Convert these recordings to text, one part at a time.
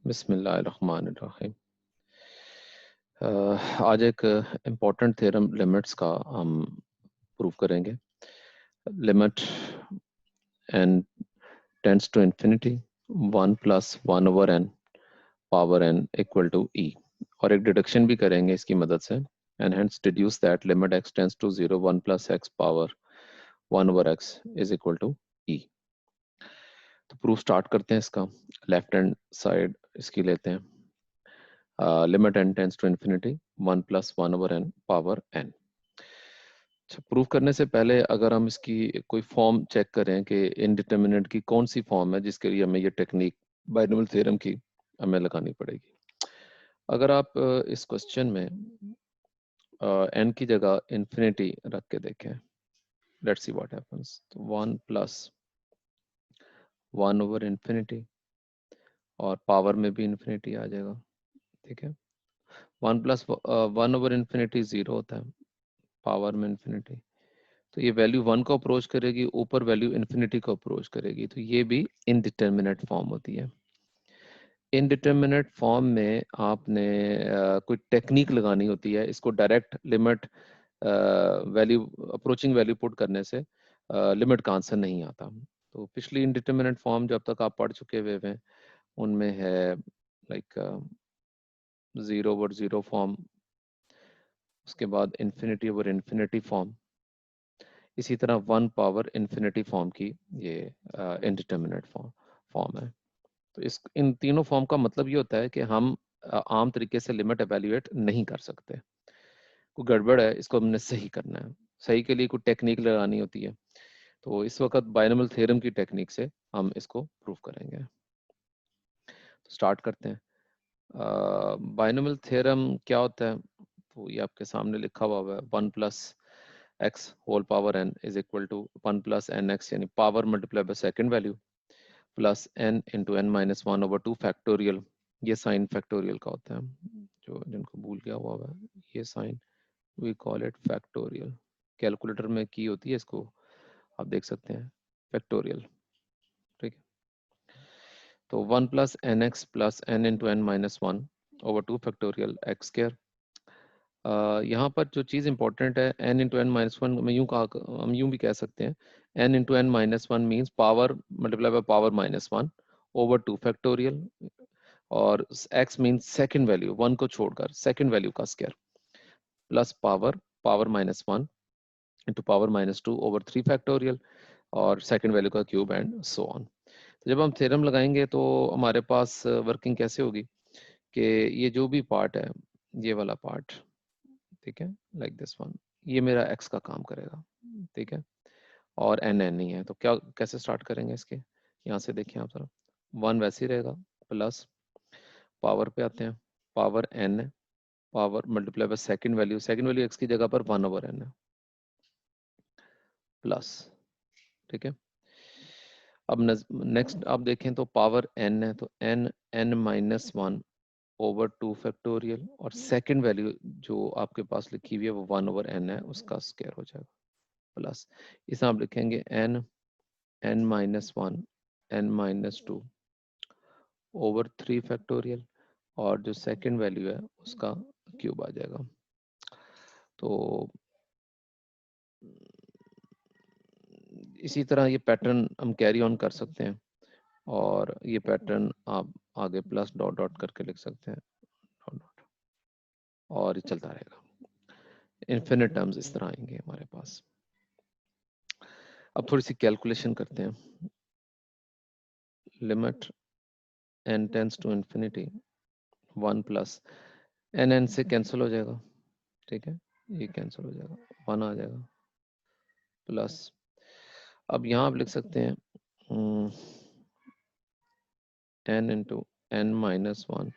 बिस्मिल्लाहिर्रहमानिर्रहीम। आज एक इम्पोर्टेंट थ्योरम लिमिट्स का हम प्रूव करेंगे। Limit n tends to infinity 1 + 1 over n power n equal to e, और एक डिडक्शन भी करेंगे इसकी मदद से। And hence deduce that limit x tends to 0 1 + x power 1 over x is equal to e। तो प्रूफ स्टार्ट करते हैं इसका। लेफ्ट हैंड साइड इसकी लेते हैं। Limit n tends to infinity 1 + 1 over n power n। अच्छा, प्रूफ करने से पहले अगर हम इसकी कोई फॉर्म चेक करें कि इनडिटर्मिनेट की कौन सी फॉर्म है जिसके लिए हमें ये टेक्निक बाइनोमियल थ्योरम की हमें लगानी पड़ेगी। अगर आप इस क्वेश्चन में n की जगह इंफिनिटी रख के देखें, लेट्स सी व्हाट हैपेंस। तो 1 + 1 ओवर इंफिनिटी, और पावर में भी इंफिनिटी आ जाएगा। ठीक है, 1 + 1 ओवर इंफिनिटी 0 होता है, पावर में इंफिनिटी। तो ये वैल्यू 1 को अप्रोच करेगी, ऊपर वैल्यू इंफिनिटी को अप्रोच करेगी, तो ये भी इनडिटर्मिनेट फॉर्म होती है। इनडिटर्मिनेट फॉर्म में आपने कोई टेक्निक लगानी होती है। इसको direct limit value approaching value put करने से लिमिट का आंसर नहीं आता। तो पिछली इनडिटर्मिनेट फॉर्म जब तक आप पढ़ चुके हुए हैं उनमें है लाइक 0 ओवर 0 फॉर्म, उसके बाद इंफिनिटी ओवर इंफिनिटी फॉर्म, इसी तरह 1 पावर इंफिनिटी फॉर्म की ये इनडिटर्मिनेट फॉर्म है। तो इस इन तीनों फॉर्म का मतलब ये होता है कि हम आम तरीके से लिमिट एवेल्युएट नहीं कर सकते। कोई गड़बड़ है, इसको हमने सही करना है। सही के लिए कोई टेक्निक लगानी होती है। तो इस वक्त बाइनोमियल थ्योरम की टेक्निक से हम इसको प्रूव करेंगे। तो स्टार्ट करते हैं। बाइनोमियल थ्योरम क्या होता है? तो ये आपके सामने लिखा हुआ है। 1 + x whole power n is equal to 1 + nx, यानी power multiply by second value plus n into n - 1 over 2 factorial. ये साइन फैक्टोरियल का होता है, जो जिनको भूल गया हुआ है ये sign we call it factorial. Calculator में की होती है, इसको आप देख सकते हैं फैक्टोरियल। ठीक है, तो 1 + nx plus n into n - 1 over 2 factorial x square. यहाँ पर जो चीज़ इंपॉर्टेंट है, n इंटू n - 1 में हम यूं भी कह सकते हैं, n into n - 1 means power multiply by power -1 over 2 factorial, और x मीन्स सेकंड वैल्यू 1 को छोड़कर सेकंड वैल्यू का square, plus power -1 into power -2 over 3 factorial, और सेकंड वैल्यू का क्यूब, एंड सो ऑन। तो जब हम थ्योरम लगाएंगे तो हमारे पास वर्किंग कैसे होगी कि ये जो भी पार्ट है, ये वाला पार्ट, ठीक है, लाइक दिस वन, ये मेरा x का काम करेगा। ठीक है, और n n नहीं है, तो क्या कैसे स्टार्ट करेंगे इसके? यहाँ से देखिए आप जरा, 1 वैसे ही रहेगा, प्लस पावर पे आते हैं, पावर n है, power multiply by second value x की जगह पर 1 ओवर n है, प्लस। ठीक है, अब नेक्स्ट आप देखें तो पावर n है, तो n - 1 ओवर 2 फैक्टोरियल, और सेकंड वैल्यू जो आपके पास लिखी हुई है वो 1 ओवर n है, उसका स्क्वायर हो जाएगा, प्लस। इसमें आप लिखेंगे n - 1 n - 2 ओवर 3 फैक्टोरियल, और जो सेकंड वैल्यू है उसका क्यूब आ जाएगा। तो इसी तरह ये पैटर्न हम कैरी ऑन कर सकते हैं, और ये पैटर्न आप आगे प्लस डॉट डॉट करके लिख सकते हैं, डॉट डॉट, और ये चलता रहेगा। इन्फिनिट टर्म्स इस तरह आएंगे हमारे पास। अब थोड़ी सी कैलकुलेशन करते हैं। Limit n tends to infinity 1 plus n से कैंसिल हो जाएगा। ठीक है, ये कैंसिल हो जाएगा, 1 आ जाएगा, प्लस। अब यहाँ आप लिख सकते हैं n into n - 1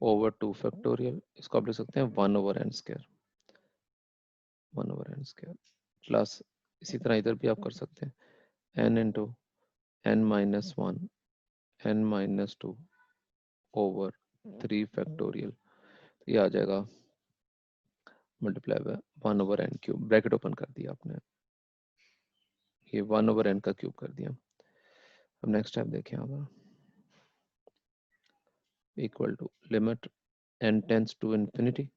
over 2 factorial, इसको आप लिख सकते हैं 1 over n square, 1 over n square, plus. इसी तरह इधर भी आप कर सकते हैं n into n - 1 n - 2 over 3 factorial, ये आ जाएगा multiply by 1 over n cube, bracket open कर दिया आपने, ये 1 ओवर n का क्यूब कर दिया। अब नेक्स्ट स्टेप देखें आप, equal to limit n tends to infinity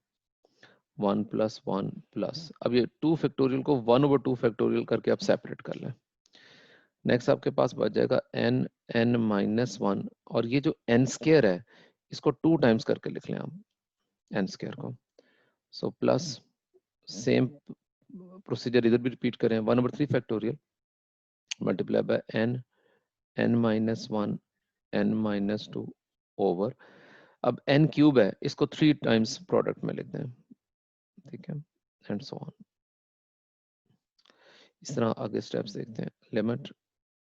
1 plus 1 plus, अब ये 2 फैक्टोरियल को 1/2 फैक्टोरियल करके आप सेपरेट कर लें। नेक्स्ट आपके पास बच जाएगा n माइनस 1, और ये जो n स्क्वायर है इसको 2 टाइम्स करके लिख लें आप n स्क्वायर को। सो प्लस सेम प्रोसीजर इधर भी रिपीट करें, 1/3 factorial multiply by n minus 1 n minus 2 over, अब n क्यूब है इसको 3 टाइम्स प्रोडक्ट में लिख दें, ठीक है, एंड सो ऑन। इस तरह आगे स्टेप्स देखते हैं। Limit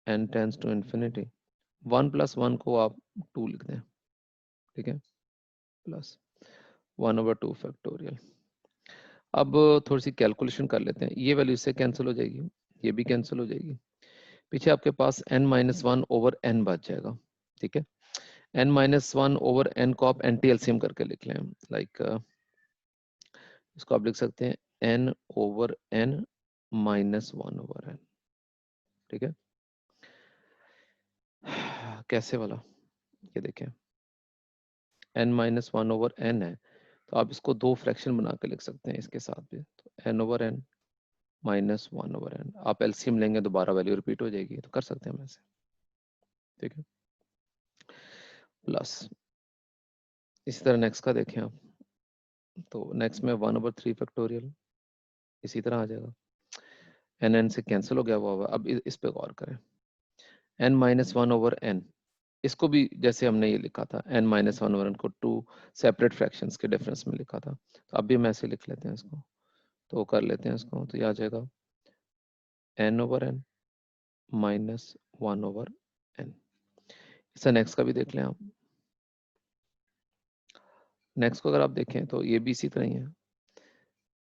n tends to infinity 1 plus 1 को आप 2 लिख दें, ठीक है, प्लस 1/2 फैक्टोरियल। अब थोड़ी सी कैलकुलेशन कर लेते हैं, ये वैल्यू इससे कैंसिल हो जाएगी, ये भी कैंसिल हो जाएगी, पीछे आपके पास n माइनस 1 ओवर n बच जाएगा, ठीक है। n माइनस 1 ओवर n को आप एंटी एलसीएम करके लिख लें, लाइक इसको आप लिख सकते हैं n over n minus 1 over n, ठीक है। कैसे वाला, ये देखें n माइनस 1 ओवर n है, तो आप इसको 2 फ्रैक्शन बना के लिख सकते हैं इसके साथ भी, तो n over n minus 1 over n, आप एलसीएम लेंगे दोबारा वैल्यू रिपीट हो जाएगी, तो कर सकते हैं हम ऐसे, ठीक है। प्लस इसी तरह नेक्स्ट का देखें आप, तो नेक्स्ट में 1/3 फैक्टोरियल इसी तरह आ जाएगा, n से कैंसिल हो गया हुआ। अब इस पे गौर करें, n माइनस 1 ओवर n, इसको भी जैसे हमने ये लिखा था n माइनस 1 ओवर n को 2 सेपरेट फ्रैक्शंस के डिफरेंस में लिखा था, तो अब भी हम ऐसे लिख लेते हैं इसको, तो कर लेते हैं इसको, तो ये आ जाएगा n over n minus 1 over n। इससे नेक्स्ट का भी देख लें आप, नेक्स्ट को अगर आप देखें तो ये भी इसी तरह ही है,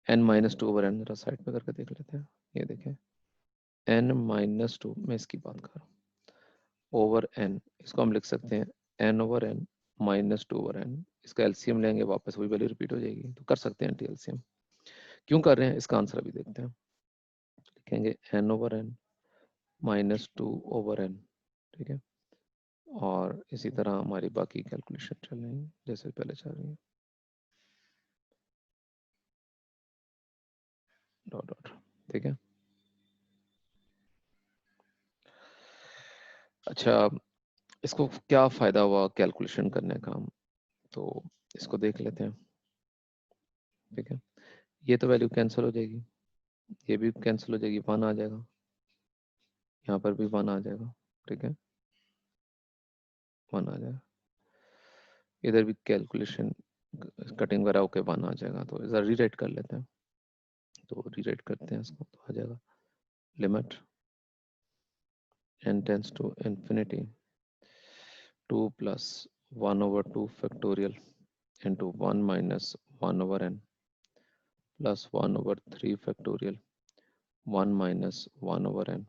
n माइनस 2 ओवर n, जरा साइड पे करके देख लेते हैं, ये देखें n माइनस 2, मैं इसकी बात कर रहा हूँ, ओवर n, इसको हम लिख सकते हैं n over n minus 2 over n, इसका एलसीएम लेंगे वापस वही वैल्यू रिपीट हो जाएगी, तो कर सकते हैं एंटी एलसीएम। क्यों कर रहे हैं इसका आंसर अभी देखते हैं, लिखेंगे n over n minus 2 over n, ठीक है, और इसी तरह हमारी बाकी कैलकुलेशन चल रही है जैसे पहले चल रही है, डॉट डॉट, ठीक है। अच्छा, इसको क्या फायदा हुआ कैलकुलेशन करने का, तो इसको देख लेते हैं, ठीक है। ये तो वैल्यू कैंसिल हो जाएगी, ये भी कैंसिल हो जाएगी, 1 आ जाएगा, यहाँ पर भी 1 आ जाएगा, ठीक है, 1 आ जाएगा, इधर भी कैलकुलेशन कटिंग वगैरह होके 1 आ जाएगा, तो इधर रीराइट कर लेते हैं, तो रीराइट करते हैं इसको, तो आ जाएगा limit n tends to infinity 2 plus 1/2 factorial into 1 minus 1 over n plus 1/3 factorial 1 minus 1 over n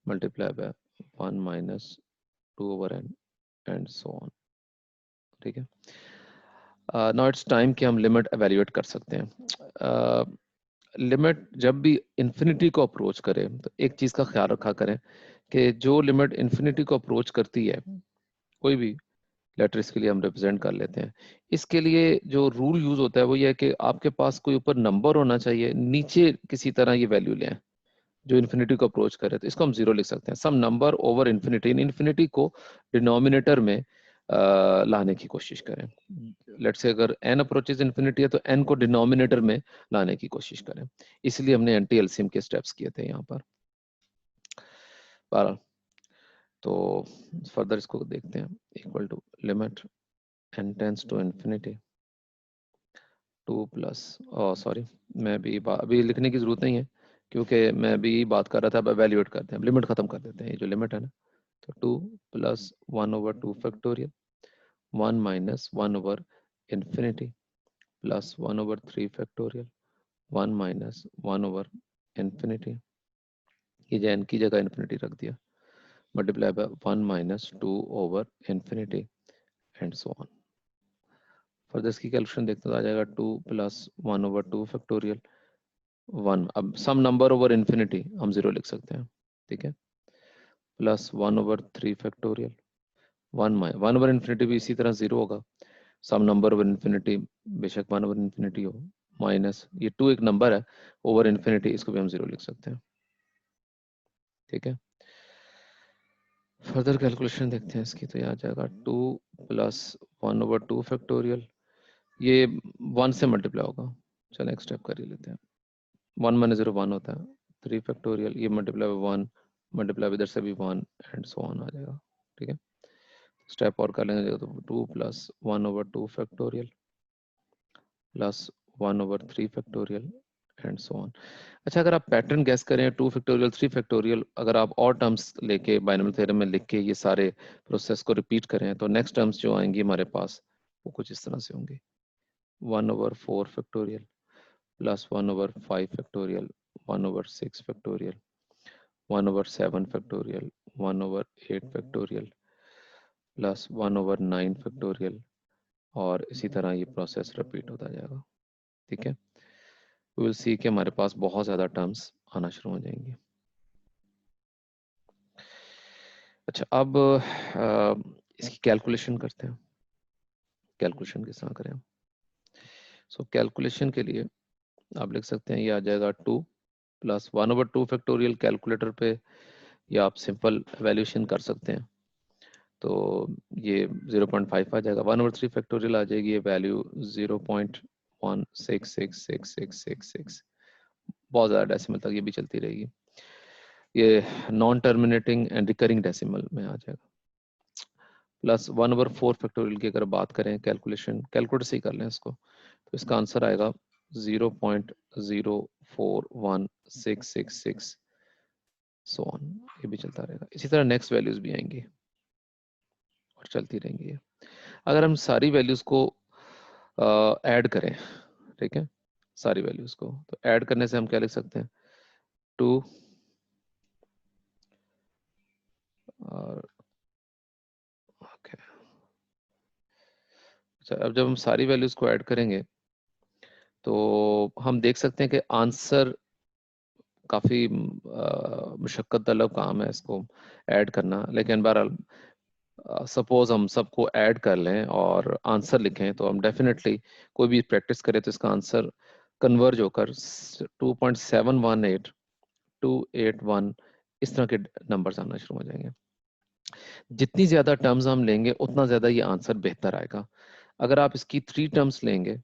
multiply by 1 minus 2 over n and so on, ठीक है। नाउ इट्स टाइम कि हम लिमिट एवेल्युएट कर सकते हैं। लिमिट जब भी इन्फिनिटी को अप्रोच करे तो एक चीज का ख्याल रखा करें कि जो लिमिट इन्फिनिटी को अप्रोच करती है, कोई भी लेटर इसके लिए हम रिप्रेजेंट कर लेते हैं, इसके लिए जो रूल यूज होता है वो ये है कि आपके पास कोई ऊपर नंबर होना चाहिए, नीचे किसी तरह ये वैल्यू लें जो इन्फिनिटी को अप्रोच करे, तो इसको हम 0 लिख सकते हैं, सम नंबर ओवर इन्फिनिटी, इन्फिनिटी को डिनोमिनेटर में लाने की कोशिश करें। लेट्स से अगर n अप्रोचेज इन्फिनिटी है तो n को डिनोमिनेटर में लाने की कोशिश करें, इसलिए हमने एंटी एलसीएम के स्टेप्स किए थे यहाँ पर। बहरहाल तो फर्दर इसको देखते हैं, equal to limit n tends to infinity 2 plus, sorry मैं भी अभी लिखने की जरूरत नहीं है क्योंकि मैं भी बात कर रहा था, अब एवेल्युएट करते हैं, लिमिट खत्म कर देते हैं, ये जो लिमिट है ना, तो 2 plus 1/2 factorial 1 minus 1 over infinity plus 1/3 factorial 1 minus 1 over infinity, ये जो n की जगह इन्फिनिटी रख दिया, multiply by 1 minus 2 over infinity and so on. Further इसकी कैलकुलेशन देखते तो आ जाएगा 2 प्लस 1/2 फैक्टोरियल 1, अब सम नंबर ओवर इन्फिनिटी हम 0 लिख सकते हैं, ठीक है, plus 1/3 factorial one over infinity भी इसी तरह 0 होगा, सम नंबर ओवर इन्फिनिटी बेशक 1 ओवर इन्फिनिटी हो, माइनस ये 2 एक नंबर है ओवर इन्फिनिटी, इसको भी हम 0 लिख सकते हैं। ठीक है, फर्दर कैलकुलेशन देखते हैं इसकी, तो यहाँ आ जाएगा 2 प्लस 1 ओवर 2 फैक्टोरियल, ये 1 से मल्टीप्लाई होगा, चलो नेक्स्ट स्टेप कर ही लेते हैं। 1 माइनस 0 1 होता है, 3 फैक्टोरियल, ये मल्टीप्लाई बाय 1, मल्टीप्लाई इधर से भी 1 एंड सो ऑन आ जाएगा। ठीक है, स्टेप और कर लेंगे तो 2 plus 1 over 2 factorial plus 1 over 3 factorial and so on. अच्छा, अगर आप पैटर्न गैस करें 2 फैक्टोरियल 3 फैक्टोरियल, अगर आप और टर्म्स लेके बाइनोमियल थ्योरम में लिख के ये सारे प्रोसेस को रिपीट करें तो नेक्स्ट टर्म्स जो आएंगी हमारे पास वो कुछ इस तरह से होंगी, 1 over 4 factorial plus 1 over 5 factorial, 1 over 6 factorial, 1 over 7 factorial, 1 over 8 factorial plus 1 over 9 factorial, और इसी तरह ये प्रोसेस रिपीट होता जाएगा। ठीक है, वी विल सी कि हमारे पास बहुत ज़्यादा टर्म्स आना शुरू हो जाएंगी। अच्छा, अब इसकी कैलकुलेशन करते हैं। कैलकुलेशन किस तरह करें? सो कैलकुलेशन के लिए आप लिख सकते हैं, ये आ जाएगा 2 प्लस 1 ओवर 2 फैक्टोरियल, कैलकुलेटर पे या आप सिंपल वैल्यूएशन कर सकते हैं, तो ये 0.5 आ जाएगा। 1 ओवर 3 फैक्टोरियल आ जाएगी ये वैल्यू 0.166666, बहुत ज़्यादा डेसिमल तक ये भी चलती रहेगी, ये non terminating and recurring decimal में आ जाएगा। प्लस 1 ओवर 4 फैक्टोरियल की अगर बात करें, कैलकुलेशन कैलकुलेटर से ही कर लें इसको, तो इसका आंसर आएगा 0.041666 सो ऑन, ये भी चलता रहेगा। इसी तरह नेक्स्ट वैल्यूज भी आएंगी और चलती रहेंगी। अगर हम सारी वैल्यूज को ऐड करें, ठीक है, सारी वैल्यूज को, तो ऐड करने से हम क्या लिख सकते हैं, 2 और ओके। अच्छा, अब जब हम सारी वैल्यूज को ऐड करेंगे तो हम देख सकते हैं कि आंसर काफ़ी मुशक्कत तलब काम है इसको ऐड करना, लेकिन बहरहाल सपोज हम सबको ऐड कर लें और आंसर लिखें तो हम डेफिनेटली कोई भी प्रैक्टिस करें तो इसका आंसर कन्वर्ज होकर 2.718 281 इस तरह के नंबर्स आना शुरू हो जाएंगे। जितनी ज़्यादा टर्म्स हम लेंगे उतना ज़्यादा ये आंसर बेहतर आएगा। अगर आप इसकी 3 टर्म्स लेंगे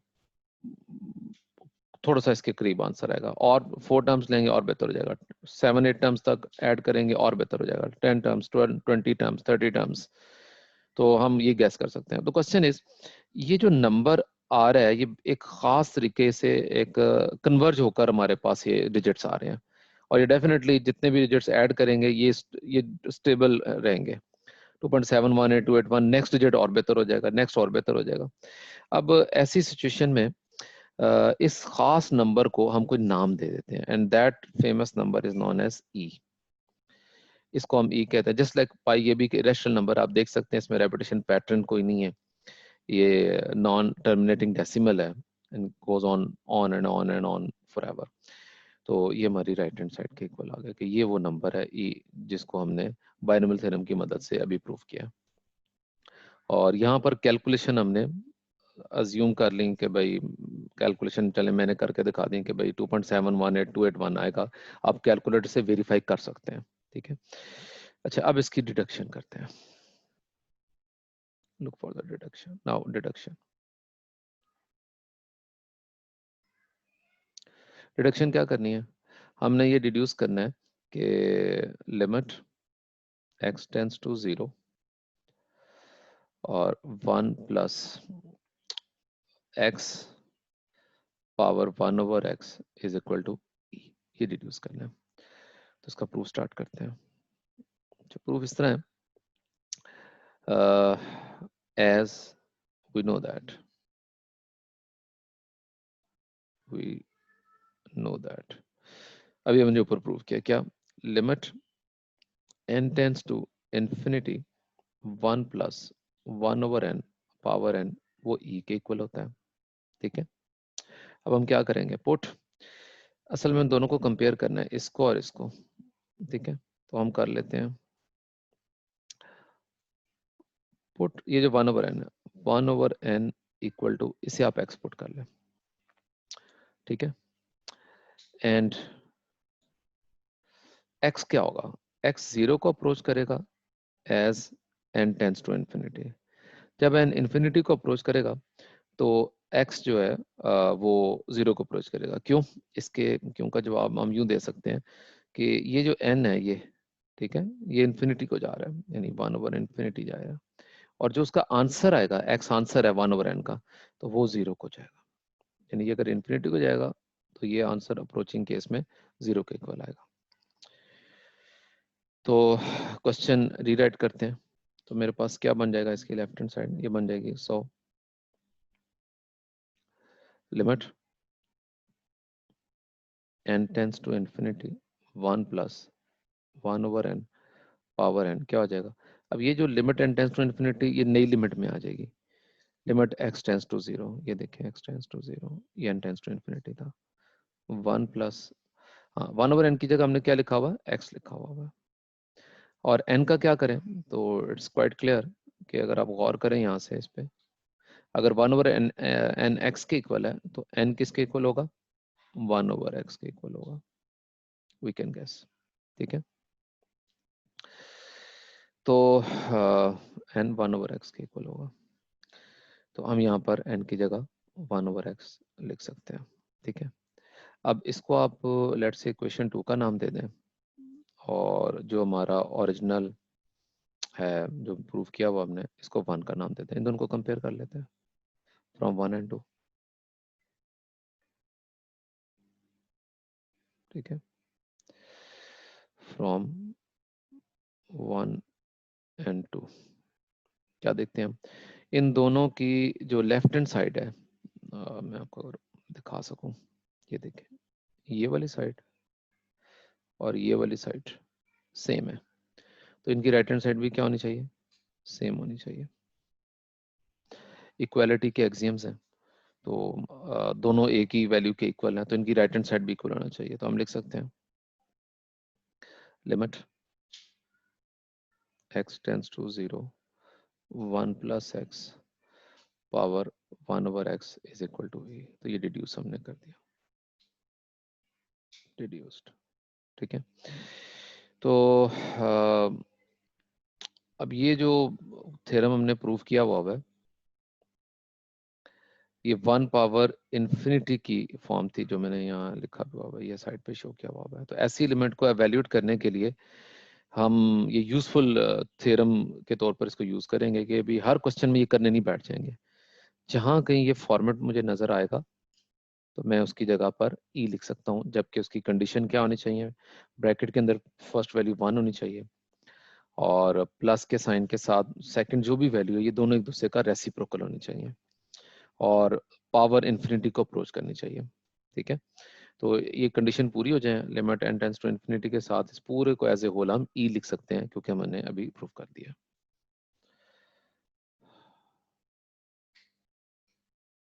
थोड़ा सा इसके करीब आंसर आएगा, और 4 टर्म्स लेंगे और बेहतर हो जाएगा, 7-8 टर्म्स तक ऐड करेंगे और बेहतर हो जाएगा, 10 टर्म्स 20 टर्म्स 30 टर्म्स, तो हम ये गैस कर सकते हैं। तो क्वेश्चन इज, ये जो नंबर आ रहा है ये एक खास तरीके से एक कन्वर्ज होकर हमारे पास ये डिजिट्स आ रहे हैं, और ये डेफिनेटली जितने भी डिजिट्स ऐड करेंगे ये स्टेबल रहेंगे। 2.718 281, नेक्स्ट डिजिट और बेहतर हो जाएगा, नेक्स्ट और बेहतर हो जाएगा। अब ऐसी सिचुएशन में इस खास नंबर को हम कोई नाम दे देते हैं, and that famous number is known as E. इसको हम ई कहते हैं, जस्ट लाइक पाई, ये भी रेशनल नंबर आप देख सकते हैं, इसमें रेपिटेशन पैटर्न कोई नहीं है, ये नॉन टर्मिनेटिंग डेसिमल है and goes on and on and on forever. तो ये हमारी राइट हैंड साइड के इक्वल आ गया कि ये वो नंबर है ई जिसको हमने बायनोमियल थ्योरम की मदद से अभी प्रूव किया। और यहाँ पर कैलकुलेशन हमने अज्यूम कर लें कि भाई कैलकुलेशन, चले मैंने करके दिखा दी कि भाई 2.718 आएगा, आप कैलकुलेटर से वेरीफाई कर सकते हैं। ठीक है, अच्छा अब इसकी डिडक्शन करते हैं। Look for the deduction now. Deduction क्या करनी है, हमने ये डिड्यूस करना है कि लिमिट x टेंड्स टू 0 और 1 plus x power 1 over x is equal to e, ये डिड्यूस करना है। तो इसका प्रूफ स्टार्ट करते हैं। तो प्रूफ इस तरह है, as we know that अभी हमने ऊपर प्रूव किया क्या, limit n tends to infinity 1 plus 1 over n power n वो e के इक्वल होता है। ठीक है, अब हम क्या करेंगे, पुट, असल में दोनों को कंपेयर करना है, इसको और इसको। ठीक है, तो हम कर लेते हैं पुट ये जो 1/n है 1/n इक्वल टू, इसे आप एक्सपोर्ट कर लें, ठीक है। एंड x क्या होगा, x 0 को अप्रोच करेगा as n tends to infinity. जब n इन्फिनिटी को अप्रोच करेगा तो x जो है वो 0 को अप्रोच करेगा। क्यों? इसके क्यों का जवाब हम यूं दे सकते हैं कि ये जो n है ये, ठीक है, ये इन्फिनिटी को जा रहा है, यानी 1/infinity जाएगा, और जो उसका आंसर आएगा, x आंसर है 1/n का, तो वो 0 को जाएगा। यानी ये अगर इन्फिनिटी को जाएगा तो ये आंसर अप्रोचिंग केस में 0 के इक्वल आएगा। तो क्वेश्चन रीराइट करते हैं। तो मेरे पास क्या बन जाएगा इसकी लेफ्ट हैंड साइड, ये बन जाएगी 100 limit n tends to infinity 1 plus 1/n power n क्या हो जाएगा। अब ये जो limit n tends to infinity, ये नई लिमिट में आ जाएगी, लिमिट x टेंस टू 0। ये देखें x टेंस टू 0, ये n टेंस टू इन्फिनिटी था। 1 प्लस, हाँ 1/n की जगह हमने क्या लिखा हुआ है, x लिखा हुआ है। और n का क्या करें, तो इट्स क्वाइट क्लियर कि अगर आप गौर करें यहाँ से इस पे, अगर 1/n n x के इक्वल है तो n किसके इक्वल होगा, 1/x के इक्वल होगा, वी कैन गेस, ठीक है। तो n 1/x के इक्वल होगा, तो हम यहाँ पर n की जगह 1/x लिख सकते हैं, ठीक है। अब इसको आप लेट्स से इक्वेशन 2 का नाम दे दें, और जो हमारा ओरिजिनल है जो प्रूव किया हुआ हमने, इसको 1 का नाम देते हैं। इन दोनों को कंपेयर कर लेते हैं फ्रॉम 1 and 2, ठीक है, फ्रॉम 1 and 2। क्या देखते हैं हम, इन दोनों की जो लेफ्ट हैंड साइड है, मैं आपको अगर दिखा सकूं, ये देखें, ये वाली साइड और ये वाली साइड सेम है, तो इनकी राइट हैंड साइड भी क्या होनी चाहिए, सेम होनी चाहिए। इक्वालिटी के एक्सियम्स हैं, तो दोनों एक ही वैल्यू के इक्वल हैं, तो इनकी राइट हैंड साइड भी इक्वल होना चाहिए। तो हम लिख सकते हैं limit x tends to 0 1 plus x power 1/x is equal to a। तो ये डिड्यूस हमने कर दिया, डिड्यूस्ड, ठीक है। तो अब ये जो थ्योरम हमने प्रूव किया हुआ है, ये 1 पावर इन्फिनिटी की फॉर्म थी, जो मैंने यहाँ लिखा हुआ है, ये साइड पे शो किया हुआ है। तो ऐसी लिमिट को एवेल्यूएट करने के लिए हम ये यूजफुल थ्योरम के तौर पर इसको यूज करेंगे कि भी हर क्वेश्चन में ये करने नहीं बैठ जाएंगे। जहां कहीं ये फॉर्मेट मुझे नजर आएगा तो मैं उसकी जगह पर ई लिख सकता हूँ, जबकि उसकी कंडीशन क्या होनी चाहिए, ब्रैकेट के अंदर फर्स्ट वैल्यू 1 होनी चाहिए, और प्लस के साइन के साथ सेकंड जो भी वैल्यू है, ये दोनों एक दूसरे का रेसिप्रोकल होनी चाहिए, और पावर इन्फिनिटी को अप्रोच करनी चाहिए, ठीक है। तो ये कंडीशन पूरी हो जाए, limit n tends to infinity के साथ इस पूरे को एज ए होल हम ई लिख सकते हैं, क्योंकि हमने अभी प्रूव कर दिया।